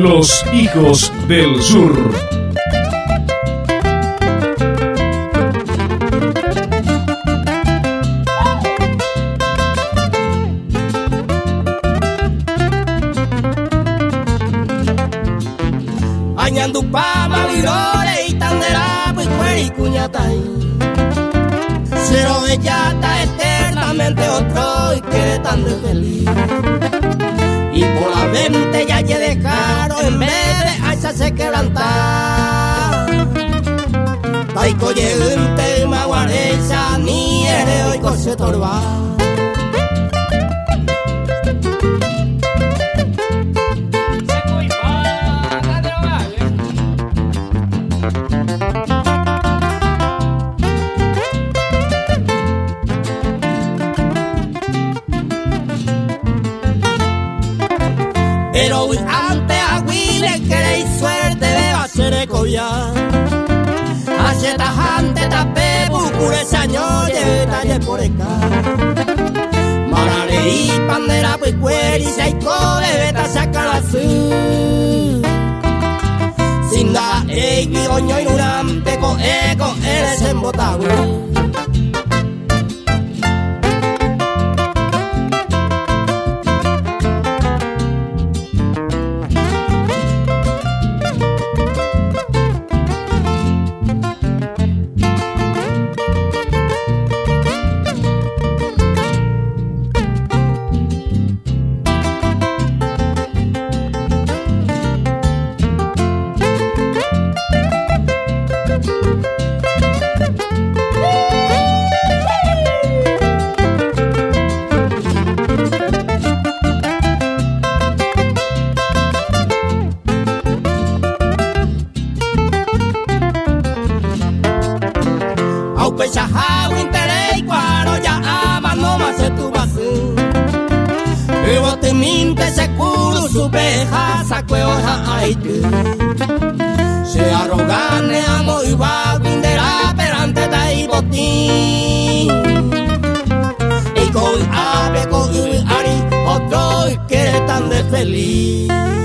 Los Hijos del Sur. Añandupa, Mavirore y Tandera, pues y Cuñatay. Cero de Yata, eternamente otro y que tan de feliz. Y por la mente ya te dejaron en vez de alza se quebrantar. Taiko yente maguareza ni ere hoy cose torba. Pero antes a Willy queréis suerte de hacer ecoya. Hace tajante tapé bucure saño lleve talle por acá. Marare y pandera pues cueri seiko debe ta sacar la su. Sin da egui oño y nurampe con eco eres en botagüe. Pecha hago interés y cuando ya ama no más se tu basú. Pero te minte se curo su peja sacue hoja ay tú. Se arrogane amo y va a guindera perante ta y botín. Y con ave con ari otro y que tan de feliz.